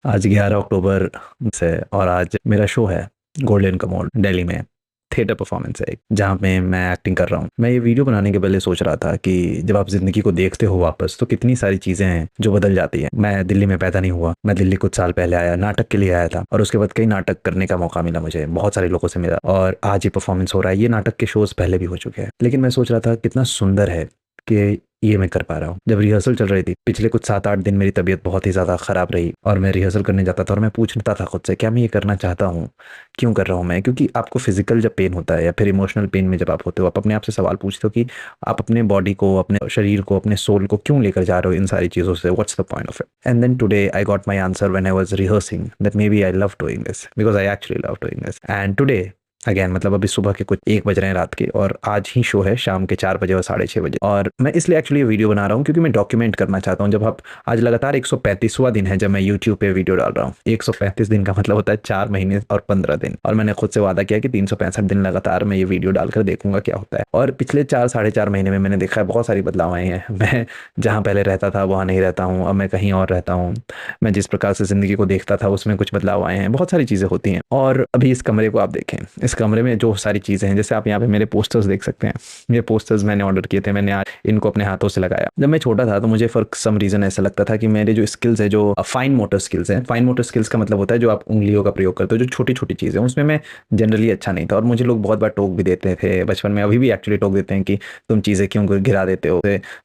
आज 11 अक्टूबर से और आज मेरा शो है गोल्डन कमोड दिल्ली में। थिएटर परफॉर्मेंस है एक, जहाँ पे मैं एक्टिंग कर रहा हूँ। मैं ये वीडियो बनाने के पहले सोच रहा था कि जब आप जिंदगी को देखते हो वापस तो कितनी सारी चीजें हैं जो बदल जाती हैं। मैं दिल्ली में पैदा नहीं हुआ, मैं दिल्ली कुछ साल पहले आया, नाटक के लिए आया था और उसके बाद कई नाटक करने का मौका मिला, मुझे बहुत सारे लोगों से मिला और आज ये परफॉर्मेंस हो रहा है। ये नाटक के शोज पहले भी हो चुके हैं, लेकिन मैं सोच रहा था कितना सुंदर है कि ये मैं कर पा रहा हूँ। जब रिहर्सल चल रही थी पिछले कुछ 7-8 दिन मेरी तबीयत बहुत ही ज़्यादा ख़राब रही और मैं रिहर्सल करने जाता था और मैं पूछता था खुद से क्या मैं ये करना चाहता हूँ, क्यों कर रहा हूँ मैं। क्योंकि आपको फिजिकल जब पेन होता है या फिर इमोशनल पेन में जब आप होते हो, आप अपने आप से सवाल पूछते हो कि आप अपने बॉडी को, अपने शरीर को, अपने सोल को क्यों लेकर जा रहे हो इन सारी चीज़ों से। What's the point of it. And then today I got my answer when I was rehearsing that may be I love doing this because I actually love doing this. And today again, मतलब अभी सुबह के कुछ 1 बज रहे हैं रात के और आज ही शो है शाम के 4 बजे और 6:30 बजे। और मैं इसलिए एक्चुअली ये वीडियो बना रहा हूँ क्योंकि मैं डॉक्यूमेंट करना चाहता हूँ। जब आप आज लगातार 135वां दिन है जब मैं यूट्यूब पे वीडियो डाल रहा हूँ। 135 दिन का मतलब होता है 4 महीने और 15 दिन। और मैंने खुद से वादा किया कि 365 दिन लगातार मैं ये वीडियो डालकर देखूंगा क्या होता है। और पिछले 4 साढ़े 4 महीने में मैंने देखा है बहुत सारी बदलाव आए हैं। मैं जहाँ पहले रहता था वहाँ नहीं रहता हूँ, अब मैं कहीं और रहता हूँ। मैं जिस प्रकार से जिंदगी को देखता था उसमें कुछ बदलाव आए हैं, बहुत सारी चीजें होती हैं। और अभी इस कमरे को आप देखें, इस कमरे में जो सारी चीजें हैं, जैसे आप यहाँ पे मेरे पोस्टर्स देख सकते हैं। ये पोस्टर्स मैंने ऑर्डर किए थे, मैंने आज इनको अपने हाथों से लगाया। जब मैं छोटा था तो मुझे फॉर सम रीजन ऐसा लगता था कि मेरे जो स्किल्स है, जो फाइन मोटर स्किल्स हैं, फाइन मोटर स्किल्स का मतलब होता है जो आप उंगलियों का प्रयोग करते हो, जो छोटी छोटी चीजें, उसमें मैं जनरली अच्छा नहीं था। और मुझे लोग बहुत बार टोक भी देते थे बचपन में, अभी भी एक्चुअली टोक देते हैं कि तुम चीजें क्यों गिरा देते हो।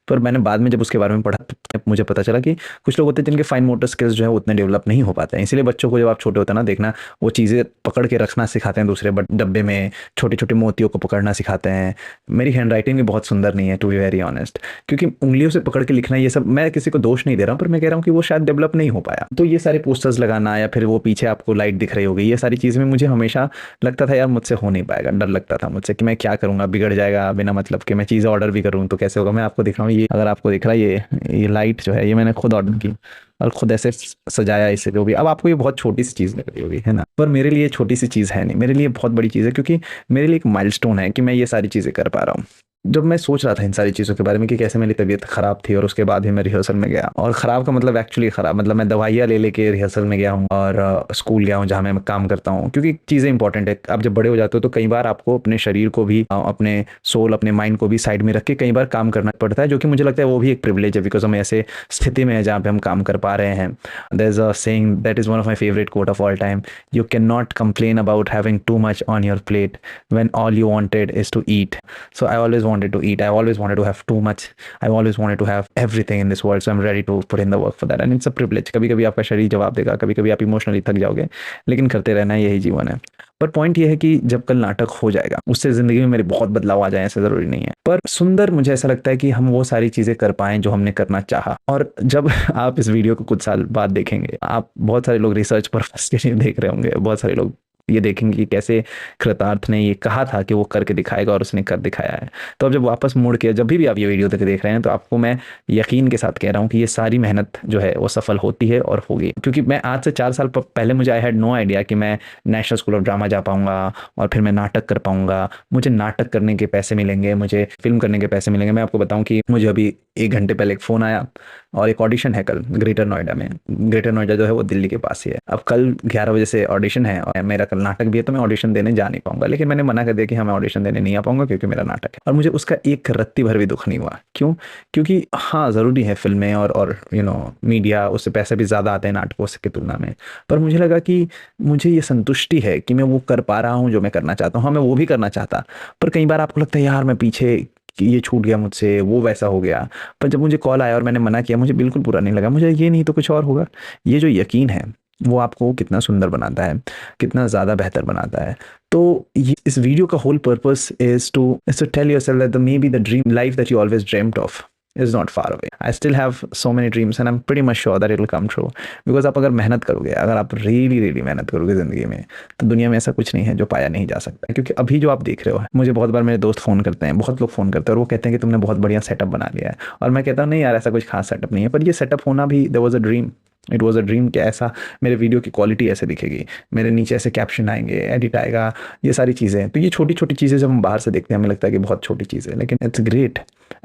पर मैंने बाद में जब उसके बारे में पढ़ा तो मुझे पता चला कि कुछ लोग होते हैं जिनके फाइन मोटर स्किल्स जो है उतने डेवलप नहीं हो पाते हैं। इसलिए बच्चों को जब आप छोटे होते हैं ना, देखना वो चीज़ें पकड़ के रखना सिखाते हैं दूसरे डब्बे में, छोटे छोटे मोतियों को पकड़ना सिखाते हैं। मेरी हैंड राइटिंग भी बहुत सुंदर नहीं है टू बी वेरी ऑनेस्ट, क्योंकि उंगलियों से पकड़ के लिखना, ये सब मैं किसी को दोष नहीं दे रहा हूँ, पर मैं कह रहा हूँ कि वो शायद डेवलप नहीं हो पाया। तो ये सारे पोस्टर्स लगाना या फिर वो पीछे आपको लाइट दिख रही होगी, ये सारी चीज़ में मुझे हमेशा लगता था यार मुझसे हो नहीं पाएगा। डर लगता था मुझसे कि मैं क्या करूँगा, बिगड़ जाएगा बिना मतलब कि मैं चीज़ें ऑर्डर भी करूँ तो कैसे होगा। मैं आपको दिख रहा हूँ, ये अगर आपको दिख रहा है, ये लाइट जो है ये मैंने खुद ऑर्डर की और खुद ऐसे सजाया इसे, जो भी। अब आपको ये बहुत छोटी सी चीज़ लग रही होगी, है ना, पर मेरे लिए छोटी सी चीज़ है नहीं, मेरे लिए बहुत बड़ी चीज़ है, क्योंकि मेरे लिए एक माइलस्टोन है कि मैं ये सारी चीज़ें कर पा रहा हूँ। जब मैं सोच रहा था इन सारी चीज़ों के बारे में कि कैसे मेरी तबीयत खराब थी और उसके बाद ही मैं रिहर्सल में गया, और ख़राब का मतलब एक्चुअली ख़राब मतलब मैं दवाइयाँ ले लेके रिहर्सल में गया हूँ और स्कूल गया हूँ जहाँ मैं काम करता हूँ, क्योंकि चीज़ें इंपॉर्टेंट है। आप जब बड़े हो जाते हो तो कई बार आपको अपने शरीर को भी, अपने सोल, अपने माइंड को भी साइड में रख के कई बार काम करना पड़ता है, जो कि मुझे लगता है वो भी एक प्रिविलेज है, बिकॉज हम ऐसे स्थिति में है जहाँ पे हम काम कर पा रहे हैं। There is a saying that is one of my favourite quote of all time: you cannot complain about having too much on your plate when all you wanted is to eat. So I always wanted to eat, I always wanted to have too much, I always wanted to have everything in this world, so I'm ready to put in the work for that, and it's a privilege. कभी कभी आपका शरीर जवाब देगा, कभी कभी आप emotionally थक जाओगे, लेकिन करते रहना यही जीवन है। पर पॉइंट ये है कि जब कल नाटक हो जाएगा उससे जिंदगी में मेरे बहुत बदलाव आ जाए ऐसा जरूरी नहीं है, पर सुंदर मुझे ऐसा लगता है कि हम वो सारी चीजें कर पाएं जो हमने करना चाहा। और जब आप इस वीडियो को कुछ साल बाद देखेंगे, आप बहुत सारे लोग रिसर्च पर्पस के लिए देख रहे होंगे, बहुत सारे लोग ये देखेंगे कि कैसे कृतार्थ ने ये कहा था कि वो करके दिखाएगा और उसने कर दिखाया है। तो अब जब वापस मुड़ के जब भी आप ये वीडियो तक देख रहे हैं तो आपको मैं यकीन के साथ कह रहा हूँ कि ये सारी मेहनत जो है वो सफल होती है और होगी। क्योंकि मैं आज से 4 साल पहले मुझे आई हैड नो आइडिया कि मैं नेशनल स्कूल ऑफ ड्रामा जा पाऊंगा और फिर मैं नाटक कर पाऊंगा, मुझे नाटक करने के पैसे मिलेंगे, मुझे फिल्म करने के पैसे मिलेंगे। मैं आपको बताऊं कि मुझे अभी 1 घंटे पहले एक फ़ोन आया और एक ऑडिशन है कल ग्रेटर नोएडा में। ग्रेटर नोएडा जो है वो दिल्ली के पास ही है। अब कल 11 बजे से ऑडिशन है और मेरा कल नाटक भी है, तो मैं ऑडिशन देने जा नहीं पाऊंगा। लेकिन मैंने मना कर दिया कि हाँ मैं ऑडिशन देने नहीं आ पाऊंगा क्योंकि मेरा नाटक है। और मुझे उसका एक रत्ती भर भी दुख नहीं हुआ। क्यों? क्योंकि हाँ ज़रूरी है फिल्में और मीडिया, उससे पैसे भी ज़्यादा आते हैं नाटकों से की तुलना में। पर मुझे लगा कि मुझे ये संतुष्टि है कि मैं वो कर पा रहा हूँ जो मैं करना चाहता हूँ। हाँ मैं वो भी करना चाहता, पर कई बार आपको लगता है यार मैं पीछे, कि ये छूट गया मुझसे, वो वैसा हो गया। पर जब मुझे कॉल आया और मैंने मना किया, मुझे बिल्कुल बुरा नहीं लगा। मुझे ये नहीं तो कुछ और होगा। ये जो यकीन है वो आपको कितना सुंदर बनाता है, कितना ज़्यादा बेहतर बनाता है। तो ये इस वीडियो का whole purpose is to tell yourself that may be the dream life that you always dreamed of is not far away. I still have so many dreams and I'm pretty much sure that it will come true. Because आप अगर मेहनत करोगे, अगर आप really मेहनत करोगे ज़िंदगी में, तो दुनिया में ऐसा कुछ नहीं है जो पाया नहीं जा सकता। क्योंकि अभी जो आप देख रहे हो, मुझे बहुत बार मेरे दोस्त फ़ोन करते हैं, बहुत लोग फ़ोन करते हैं और वो कहते हैं कि तुमने बहुत बढ़िया सेटअप बना लिया है। और मैं कहता हूँ नहीं यार ऐसा कुछ खास सेटअप नहीं है, पर ये सेटअप होना भी there was a dream. It was a dream कि ऐसा मेरे वीडियो की क्वालिटी ऐसे दिखेगी, मेरे नीचे ऐसे कैप्शन आएंगे, एडिट आएगा, ये सारी चीज़ें। तो ये छोटी छोटी चीज़ें जब हम बाहर से देखते हैं हमें लगता है कि बहुत छोटी चीज़ है, लेकिन इट्स ग्रेट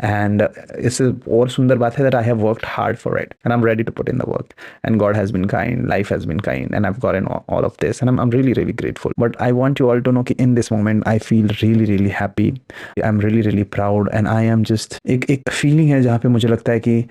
एंड इससे और सुंदर बात है that I have worked hard for it and I am ready to put in the work and God has been kind, life has been kind and I have gotten all of this and I'm really really grateful. But I want you all to know कि in this moment I feel really really happy. I'm really really proud and I am just एक feeling है जहाँ पे मुझे लगता है कि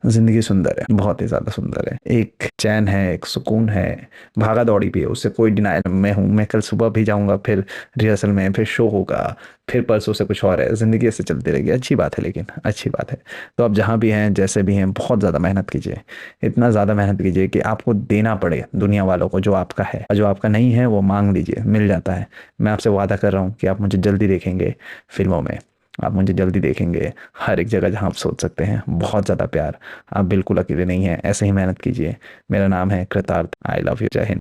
ज़िंदगी सुंदर है, बहुत ही ज़्यादा सुंदर है। एक चैन है, एक सुकून है, भागा दौड़ी भी है, उससे कोई डिनाइल मैं हूँ। मैं कल सुबह भी जाऊँगा, फिर रिहर्सल में, फिर शो होगा, फिर परसों से कुछ और है। ज़िंदगी ऐसे चलती रहेगी। अच्छी बात है, लेकिन अच्छी बात है। तो आप जहाँ भी हैं, जैसे भी हैं, बहुत ज़्यादा मेहनत कीजिए। इतना ज़्यादा मेहनत कीजिए कि आपको देना पड़े दुनिया वालों को जो आपका है, और जो आपका नहीं है वो मांग लीजिए, मिल जाता है। मैं आपसे वादा कर रहा हूँ कि आप मुझे जल्दी देखेंगे फिल्मों में, आप मुझे जल्दी देखेंगे हर एक जगह जहाँ आप सोच सकते हैं। बहुत ज़्यादा प्यार। आप बिल्कुल अकेले नहीं हैं, ऐसे ही मेहनत कीजिए। मेरा नाम है कृतार्थ। I love you. जय हिंद।